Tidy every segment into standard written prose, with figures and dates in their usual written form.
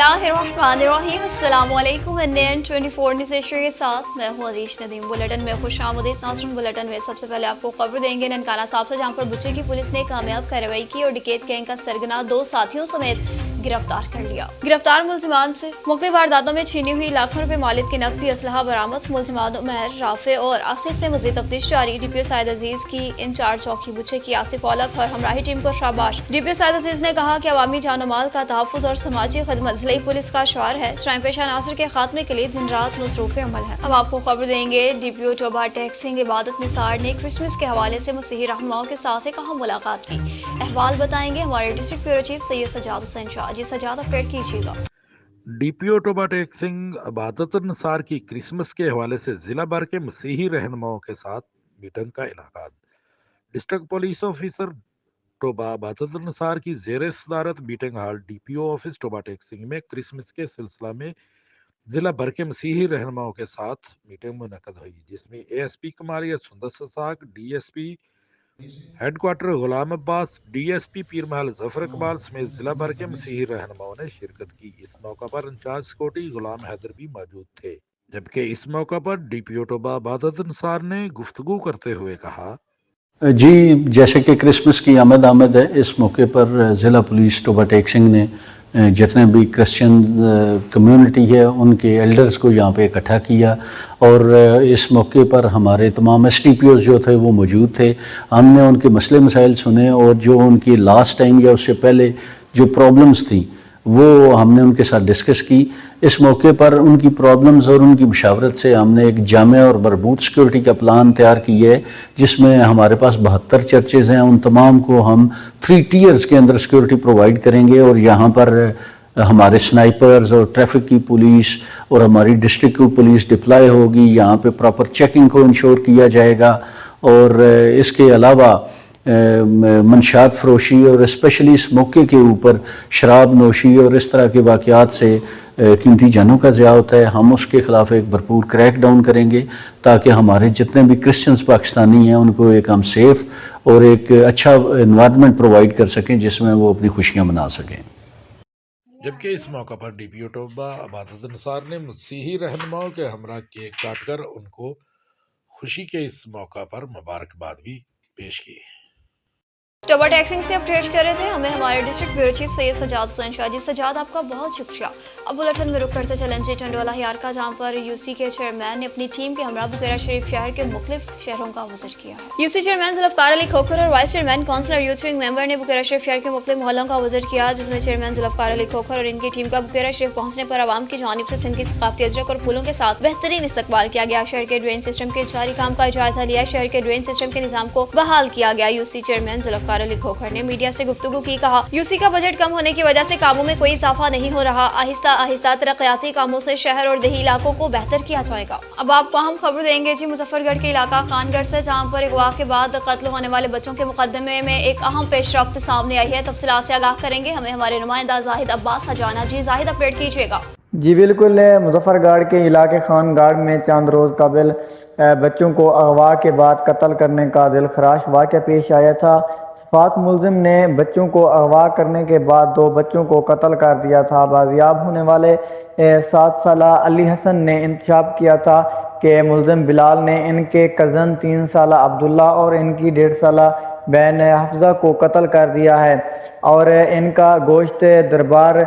बिस्मिल्लाहिर्रहमानिर्रहीम। अस्सलाम वालेकुम। NN 24 न्यूज़ एशिया के साथ मैं हूँ अदीश नदीम। बुलेटिन में खुशामदीद नाज़रीन। बुलेटिन में सबसे पहले आपको खबर देंगे ननकाना साहब से, जहाँ पर बुच्चे की पुलिस ने कामयाब कार्रवाई की और डकैत गैंग का सरगना 2 साथियों समेत गिरफ्तार कर लिया। गिरफ्तार मुलजिमान से मुख्तलिफ वारदातों में छीनी हुई लाखों रुपए मालिक की नकदी असलहा बरामद। मुलजिमान उमर, राफे और आसिफ से मजीद तफ्तीश जारी। DPO साइद अजीज की इंचार्ज चौकी बुच्चे की आसिफ औलख और हमराही टीम को शाबाश। DPO साइद अजीज ने कहा कि अवामी जान माल का तहफ़्फ़ुज़ और समाजी खदमत ज़िले पुलिस का शौर है। श्राइन पेशा नासर के खात्मे के लिए दिन रात मसरूफ़ अमल है। अब आपको खबर देंगे DPO टोबा टेक सिंह इबादत निसार ने क्रिसमस के हवाले से मसीही रहनुमाओं के साथ एक अहम मुलाकात की। अहवाल बताएंगे हमारे district bureau chief Syed Sajjad Hussain Shah. जी सजाद, अपडेट कीजिएगा। DPO टोबा टेक सिंह इबादत निसार की क्रिसमस के हवाले से जिला भर के मसीही रहनुमाओं के साथ मीटिंग का इनेकाद। District police officer Toba Ibadat Nisar की जेर सदारत meeting hall DPO office Toba Tek Singh में क्रिसमस के सिलसिला में जिला भर के मसीही रहनुमाओं के साथ मीटिंग मुनक्कद हुई, जिसमें ASP कमारिया सुंदर ससाक, DSP हेडक्वार्टर गुलाम अब्बास, DSP पीरमहल जफर इकबाल समेत जिला भर के मसीही रहनुमाओं ने शिरकत की। इस मौका पर इंचार्ज सिक्योरिटी गुलाम हैदर भी मौजूद थे, जबकि इस मौका पर DPO टोबा इबादत निसार ने गुफ्तगू करते हुए कहा, जी जैसे कि क्रिसमस की आमद है, इस मौके पर ज़िला पुलिस टोबा टेक सिंह ने जितने भी क्रिश्चियन कम्युनिटी है उनके एल्डर्स को यहाँ पे इकट्ठा किया और इस मौके पर हमारे तमाम STPOs जो थे वो मौजूद थे। हमने उनके मसले मसाइल सुने और जो उनकी लास्ट टाइम या उससे पहले जो प्रॉब्लम्स थी वो हमने उनके साथ डिस्कस की। इस मौके पर उनकी प्रॉब्लम्स और उनकी मुशावरत से हमने एक जामे और मरबूत सिक्योरिटी का प्लान तैयार किया है, जिसमें हमारे पास 72 चर्चेज़ हैं। उन तमाम को हम 3 टियर्स के अंदर सिक्योरिटी प्रोवाइड करेंगे और यहाँ पर हमारे स्नाइपर्स और ट्रैफिक की पुलिस और हमारी डिस्ट्रिक्ट की पुलिस डिप्लॉय होगी। यहाँ पे प्रॉपर चेकिंग को इंश्योर किया जाएगा और इसके अलावा मंशात फरोशी और स्पेशली इस मौके के ऊपर शराब नोशी और इस तरह के वाक़यात से कीमती जानों का ज़िया होता है। हम उसके ख़िलाफ़ एक भरपूर क्रैक डाउन करेंगे ताकि हमारे जितने भी क्रिश्चियंस पाकिस्तानी हैं उनको एक हम सेफ़ और एक अच्छा इन्वायरमेंट प्रोवाइड कर सकें जिसमें वो अपनी खुशियाँ मना सकें। जबकि इस मौका पर DPO टोबा इबादत निसार ने मसीही रहनुमाओं के हमरा केक काटकर उनको खुशी के इस मौका पर मुबारकबाद भी पेश की। टोबा टेक सिंह से अपडेट कर रहे थे हमें हमारे district bureau chief Syed Sajjad Hussain Shah. जी सजाद, आपका बहुत शुक्रिया। अब बुलेटिन में रुक करते चलें जी टंडोला हियार का, जहाँ पर UC के चेयरमैन ने अपनी टीम के हमरा बुकेरा शरीफ शहर के मुख्तलिफ शहरों का विजिट किया है। UC चेयरमैन जुल्फकार अली खोखर और vice chairman councillor youth wing member ने बुकेरा शरीफ शहर के मुख्तलिफ मोहल्लों का विजिट किया, जिसमें चेयरमैन जुल्फकार अली खोखर और इनकी टीम का बुकेरा शरीफ पहुंचने पर आवाम की जानिब से सिंध की सकाफती अजरक और फूलों के साथ बेहतरीन इस्तकबाल किया गया। शहर के ड्रेन सिस्टम के जारी काम का जायजा लिया। शहर के ड्रेन सिस्टम के निजाम को बहाल किया गया। UC चेयरमैन जुल्फकार अली खोखर ने मीडिया से गुफ्तगू की, कहा UC का बजट कम होने की वजह से कामों में कोई इजाफा नहीं हो रहा। आहिस्ता आहिस्ता तरक्याती कामों से शहर और देही इलाकों को बेहतर किया जाएगा। अब आपको हम खबर देंगे जी मुजफ्फरगढ़ के इलाका खानगढ़ से, जहाँ पर अगवा के बाद कत्ल होने वाले बच्चों के मुकदमे में एक अहम पेशरफ्त सामने आई है। तफसीलात से आगाह करेंगे हमें हमारे नुमाइंदा जाहिद अब्बास हजाना। जी जाहिद, अपडेट कीजिएगा। जी बिल्कुल, मुजफ्फरगढ़ के इलाके खानगढ़ में चंद रोज़ कबल बच्चों को अगवा के बाद कत्ल करने का दिलखराश वाक़या पेश आया था। शफाक मुलजिम ने बच्चों को अगवा करने के बाद 2 बच्चों को कत्ल कर दिया था। बाजियाब होने वाले 7 साला अली हसन ने इंतशाफ किया था कि मुलजिम बिलाल ने इनके कज़न 3 साला अब्दुल्ला और इनकी 1.5 साला बहन हफ्जा को कत्ल कर दिया है और इनका गोश्त दरबार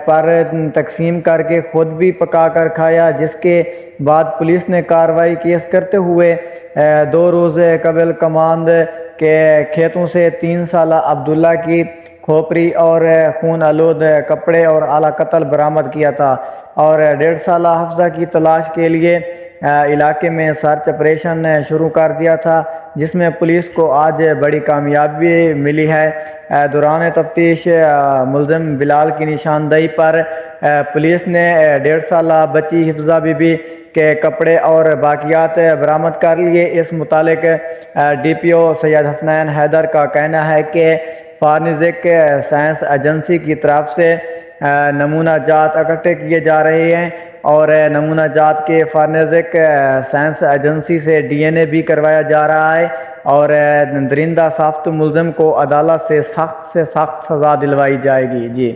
पर तकसीम करके खुद भी पका कर खाया, जिसके बाद पुलिस ने कार्रवाई केस करते हुए 2 रोज़ कबल कमांद के खेतों से 3 साला अब्दुल्ला की खोपरी और खून आलूद कपड़े और आला कत्ल बरामद किया था और 1.5 साला हफ्जा की तलाश के लिए इलाके में सर्च ऑपरेशन शुरू कर दिया था, जिसमें पुलिस को आज बड़ी कामयाबी मिली है। दौरान तफ्तीश मुलजिम बिलाल की निशानदेही पर पुलिस ने 1.5 साला बच्ची हिफ्जा बीबी के कपड़े और बाकियात बरामद कर लिए। इस मुतालिक DPO सैयद हसनैन हैदर का कहना है कि फॉरेंसिक साइंस एजेंसी की तरफ से नमूना जात इकट्ठे किए जा रहे हैं और नमूना जात के फॉरेंसिक साइंस एजेंसी से DNA भी करवाया जा रहा है और दरिंदा साफ्त मुलजिम को अदालत से सख्त सज़ा दिलवाई जाएगी। जी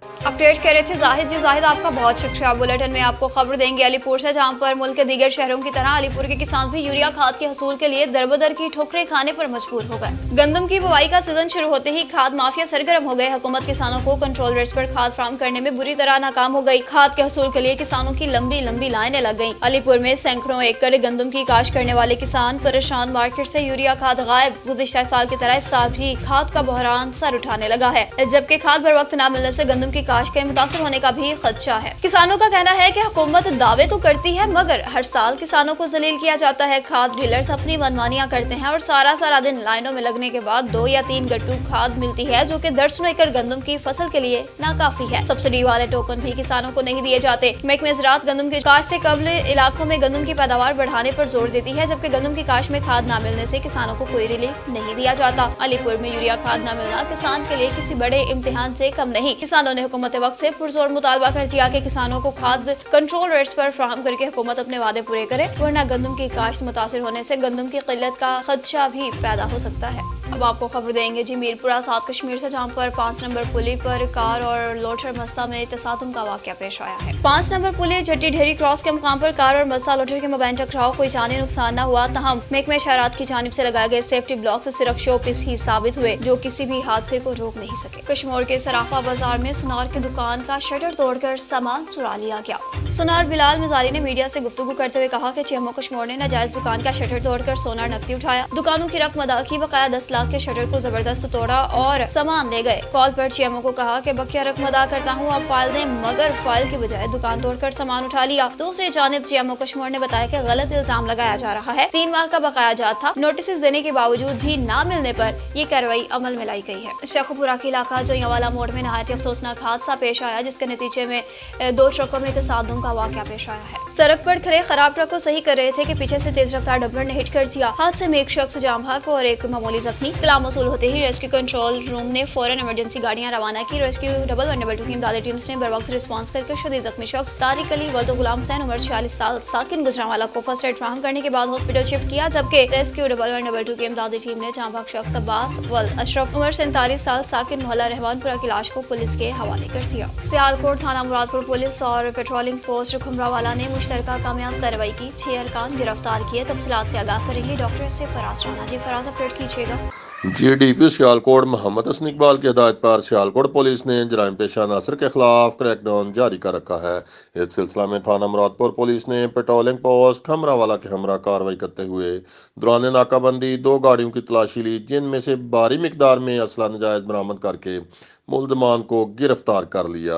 अपडेट कर रहे थे जाहिद जी। जाहिद आपका बहुत शुक्रिया। बुलेटिन में आपको खबर देंगे अलीपुर से, जहां पर मुल्क के दीगर शहरों की तरह अलीपुर के किसान भी यूरिया खाद के हसूल के लिए दरबदर की ठोकरें खाने पर मजबूर हो गए। गंदम की बुवाई का सीजन शुरू होते ही खाद माफिया सरगर्म हो गए। हुकूमत किसानों को कंट्रोल रेट्स पर खाद फराहम करने में बुरी तरह नाकाम हो गई। खाद के हसूल के लिए किसानों की लंबी लंबी लाइनें लग गईं। अलीपुर में सैकड़ों एकड़ गंदम की काश्त करने वाले किसान परेशान। मार्केट से यूरिया खाद गायब। गुज़िश्ता साल की तरह इस साल भी खाद का बहरान सर उठाने लगा है, जबकि खाद बर वक्त न मिलने से गंदम की काश्त के मुतासिर होने का भी खदशा है। किसानों का कहना है कि हुकूमत दावे तो करती है, मगर हर साल किसानों को जलील किया जाता है। खाद डीलर्स अपनी मनमानियां करते हैं और सारा दिन लाइनों में लगने के बाद 2 या 3 गट्टू खाद मिलती है, जो कि दर्जनों एकड़ गंदम की फसल के लिए नाकाफी है। सब्सिडी वाले टोकन भी किसानों को नहीं दिए जाते। महकमे ज़राअत गंदम की काश्त से कबल इलाकों में गंदम की पैदावार बढ़ाने पर जोर देती है, जबकि गंदम की काश्त में खाद न मिलने से किसानों को कोई रिलीफ नहीं दिया जाता। अलीपुर में यूरिया खाद न मिलना किसान के लिए किसी बड़े इम्तिहान से कम नहीं। किसानों ने हुकूमत वक्त से पुरजोर मुतालबा कर दिया कि किसानों को खाद कंट्रोल रेट्स पर फराहम करके हुकूमत अपने वादे पूरे करे, वरना गंदम की काश्त मुतासिर होने से गंदम की किल्लत का खदशा भी पैदा हो सकता है। अब आपको खबर देंगे जी मीरपुरा साउथ कश्मीर से, जहाँ पर 5 नंबर पुली पर कार और लोटर मस्ता में तसादुम का वाकया पेश आया है। 5 नंबर पुली जट्टी ढेरी क्रॉस के मुकाम पर कार और मस्ता लोटर के मबैन टकराव, कोई जानी नुकसान न हुआ। तहम महकमे शहरात की जानिब से लगाए गए सेफ्टी ब्लॉक से सिर्फ शो पीस ही साबित हुए, जो किसी भी हादसे को रोक नहीं सके। कश्मीर के सराफा बाजार में सुनार की दुकान का शटर तोड़कर सामान चुरा लिया गया। सुनार बिलाल मिजारी ने मीडिया से गुफ्तगू करते हुए कहा कि जम्मू कश्मीर ने नाजायज दुकान का शटर तोड़कर सोना नकदी उठाया। दुकानों की रकम अदा की, बकाया 10 लाख के शटर को जबरदस्त तोड़ा और सामान ले गए। कॉल पर चीएमओ को कहा कि बकिया रकम अदा करता हूँ, आप फाइल दें, मगर फाइल की बजाय दुकान तोड़कर सामान उठा लिया। दूसरी जानिब चीएमओ कश्मीर ने बताया कि गलत इल्जाम लगाया जा रहा है। 3 माह का बकाया जात था। नोटिस देने के बावजूद भी न मिलने पर ये कार्रवाई अमल में लाई गई है। शेखुपुरा के इलाका जयावाला मोड़ में नहायत अफसोसनाक हादसा पेश आया, जिसके नतीजे में 2 ट्रकों में तसादुम का वाकया पेश आया है। सड़क पर खड़े खराब ट्रक को सही कर रहे थे कि पीछे से तेज रफ्तार डंपर ने हिट कर दिया। हादसे में एक शख्स जाम भाग और एक मामूली जख्मी। इत्तला मौसूल होते ही रेस्क्यू कंट्रोल रूम ने फौरन इमरजेंसी गाड़ियां रवाना की। रेस्क्यू 112 की इमदादी टीम्स ने बर वक्त रिस्पॉन्स करके शदीद जख्मी शख्स तारिक अली वल्द गुलाम हुसैन उम्र 46 साल साकिन गुजरांवाला को फर्स्ट एड फराहम करने के बाद हॉस्पिटल शिफ्ट किया, जबकि रेस्क्यू 112 की इमदादी टीम ने जाम भाग शख्स अब्बास वल्द अशरफ उम्र 47 साल साकिन मोहल्ला रहमानपुरा की लाश को पुलिस के हवाले कर दिया। सियालकोट थाना मुरादपुर पुलिस और पेट्रोलिंग पोस्ट खुमरावाला ने मुश्तरका कामयाब कार्रवाई की। 6 अरकान गिरफ्तार किए। तफसीलात से आगाह करेंगे डॉक्टर एस फराज राना जी। फराज अपडेट कीजिएगा। GDP सियालकोट मोहम्मद हसन इकबाल की हिदायत पर सियालकोट पुलिस ने जराइम पेशा अनासर के खिलाफ क्रैकडाउन जारी कर रखा है। इस सिलसिला में थाना मुरादपुर पुलिस ने पेट्रोलिंग पोस्ट खमरावाला के हमरा कार्रवाई करते हुए दौरान नाकाबंदी 2 गाड़ियों की तलाशी ली, जिनमें से भारी मिकदार में असला नजायज बरामद करके मुल्जमान को गिरफ्तार कर लिया।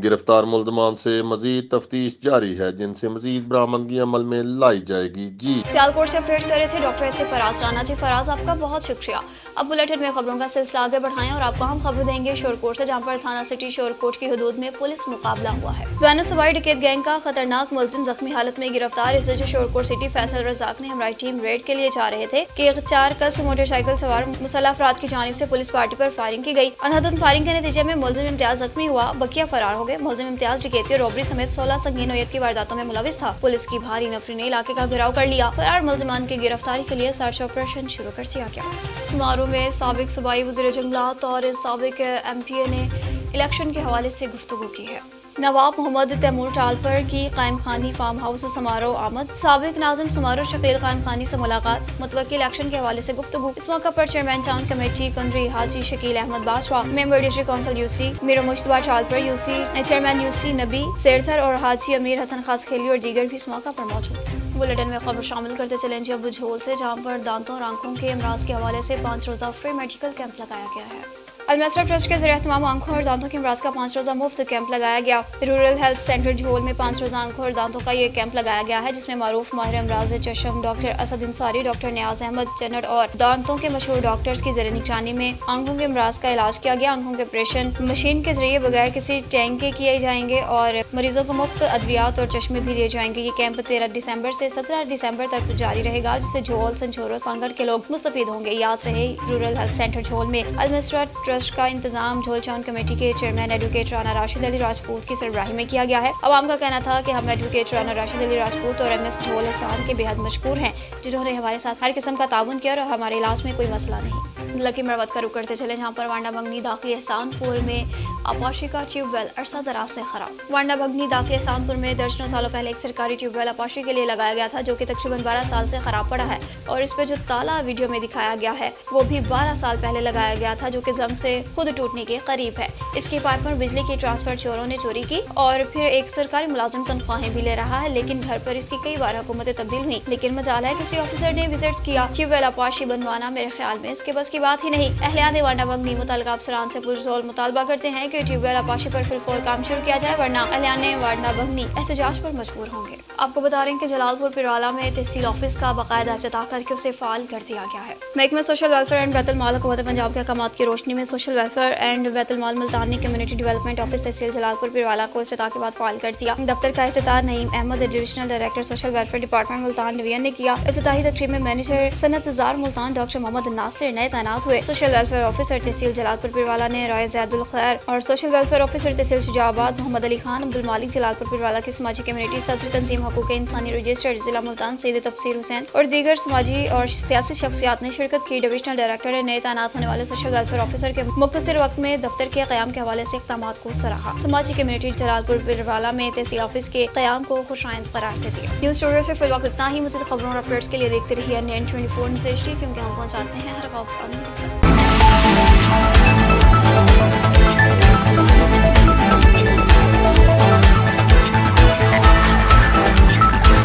गिरफ्तार मुल्जमान से मजीद तफ्तीश जारी है, जिनसे मजीद बरामदगी अमल में लाई जाएगी। जी सियालकोट से अपडेट कर रहे थे डॉक्टर एस फराज राना जी। फराज आपका बहुत शुक्रिया। अब बुलेटिन में खबरों का सिलसिला आगे बढ़ाएं और आपको हम खबर देंगे शोरकोट से, जहां पर थाना सिटी शोरकोट की हदूद में पुलिस मुकाबला हुआ है। वैनो सवाई डकैत गैंग का खतरनाक मुलजिम जख्मी हालत में गिरफ्तार। इसे जो शोरकोट सिटी फैसल रजाक ने हमारी टीम रेड के लिए जा रहे थे कि 4 कस मोटरसाइकिल सवार मुसल्लह अफराद की जानिब से पुलिस पार्टी पर फायरिंग की गई। अनहदन फायरिंग के नतीजे में मुलजिम इम्तियाज जख्मी हुआ, बकिया फरार हो गए। मुलजिम इम्तियाज डकैती और रॉबरी समेत 16 संगीन नौयत की वारदातों में मुलविस था। पुलिस की भारी नफरी ने इलाके का घेराव कर लिया। फरार मुलजिमान की गिरफ्तारी के लिए सर्च ऑपरेशन शुरू कर दिया गया। समारोह में साबिक सूबाई वज़ीर जंगलात और साबिक MPA ने इलेक्शन के हवाले से गुफ्तगू की है। नवाब मोहम्मद तैमूर टालपर की कायम खानी फार्म हाउस समारोह आमद। साबिक नाज़िम समारोह शकील कायम खानी से मुलाकात। मुतवक्किल इलेक्शन के हवाले से गुफ्तगू। इस मौके पर चेयरमैन चांद कमेटी कंदरी Haji Shakeel Ahmed Bajwa, member district council UC Mir Mujtaba Talpur, UC chairman UC Nabi सेरथर और हाजी अमीर हसन खास खेली और दीगर भी इस मौके पर मौजूद। बुलेटिन में खबर शामिल करते चलें जी अब झोल से, जहाँ पर दांतों और आंखों के अमराज के हवाले से 5 रोज़ा फ्री मेडिकल कैंप लगाया गया है। अलमसरा ट्रस्ट के ज़रिए तमाम आंखों और दांतों के अमराज का 5 रोज़ा मुफ्त कैंप लगाया गया। रूरल हेल्थ सेंटर झोल में 5 रोज़ा आंखों और दांतों का ये कैंप लगाया गया है, जिसमें मारूफ माहिर अमराज चशम डॉक्टर असद इंसारी, डॉक्टर नियाज अहमद चन्नड़ और दांतों के मशहूर डॉक्टर्स की ज़रिए निगरानी में आंखों के अमराज का इलाज किया गया। आंखों के ऑपरेशन मशीन के जरिए बगैर किसी टैंक के किए जाएंगे और मरीजों को मुफ्त अद्वियात और चश्मे भी दिए जाएंगे। ये कैंप 13 दिसंबर से 17 दिसंबर तक जारी रहेगा, जिससे झोल संछोरो सांगड़ के लोग मुस्तफीद होंगे। याद रहे रूरल हेल्थ सेंटर झोल में अलमसरा ट्रस्ट का इंतजाम झोल टाउन कमेटी के चेयरमैन एडवोकेट राना राशिद अली राजपूत की सरबराही में किया गया है। आवाम का कहना था कि हम एडवोकेट राना राशिद अली राजपूत और MS झोल एहसान के बेहद मशकूर हैं, जिन्होंने हमारे साथ हर किस्म का ताउन किया और हमारे इलाज में कोई मसला नहीं। लकी मरवत का रुख करते चले, जहां पर वांडा बंगनी दाखिल एहसानपुर में आपाशी का ट्यूबवेल अरसा दराज से खराब। वांडा बंगनी दाखिल एहसानपुर में दर्जनों सालों पहले एक सरकारी ट्यूबवेल आपाशी के लिए लगाया गया था, जो कि तकरीबन 12 साल से खराब पड़ा है और इस पे जो ताला वीडियो में दिखाया गया है वो भी 12 साल पहले लगाया गया था, जो कि जंग से खुद टूटने के करीब है। इसकी पाइप पर बिजली की ट्रांसफर चोरों ने चोरी की और फिर एक सरकारी मुलाजिम तनख्वाहें भी ले रहा है, लेकिन घर पर इसकी कई बार हुकूमतें तब्दील हुई, लेकिन मजाल है किसी ऑफिसर ने विजिट किया। ट्यूबवेल आपाशी बनवाना मेरे ख्याल में इसके बस की बात ही नहीं। अहलियान वांडा बंगनी मुतल्लिका अफसरान से पुरजोर मुतालबा करते हैं कि ट्यूबवेल आपाशी पर फिल फौर काम शुरू किया जाए, वरना अहलियान वांडा बंगनी एहतजाज पर मजबूर होंगे। आपको बता रहे हैं कि जलालपुर पिराला में तहसील ऑफिस का बाकायदा इफ्तिताह करके उसे फाल कर दिया गया है। महकमा social welfare and Baitul Maal हुकूमत पंजाब के अहकामात की रोशनी में social welfare and Baitul Maal Multan ने कम्युनिटी डेवलपमेंट ऑफिस तहसील जलालपुर पिराला को इफ्तिताह के बाद फाल कर दिया। दफ्तर का इफ्तिताह Naeem Ahmed divisional director social welfare department Multan division ने किया। इफ्तिताही तकरीब में मैनेजर सनतजार मुल्तान डॉक्टर मोहम्मद नासिर नए तैनात हुए। सोशल वेलफेयर ऑफिसर तहसील जलालपुर पिरवाला ने राय ज़ैदुल खैर और सोशल वेलफेयर ऑफिसर तहसील शुजाबाद मोहम्मद अली खान अब्दुल मालिक जलालपुर पिरवाला की समाजी कम्युनिटी सदर तंजीम हकूक़ इंसानी रजिस्टर्ड जिला मुल्तान सैयद तफसीर हुसैन और दीगर समाजी और सियासी शख्सियात ने शिरकत की। डिविजनल डायरेक्टर ने नए तैनात होने वाले सोशल वेलफेयर ऑफिसर के मुख्तसर वक्त में दफ्तर के क़याम के हवाले से इक़दामात को सराहा। समाजी कम्युनिटी जलालपुर पिरवाला में तहसील ऑफिस के क़याम को खुशाइंद करार दे दिया। न्यूज़ स्टूडियो से फिलहाल इतना ही। मज़ीद खबरों और अपडेट्स के लिए देखते रहिए N24 न्यूज़ HD, क्योंकि हम पहुंचाते हैं हर वक्त।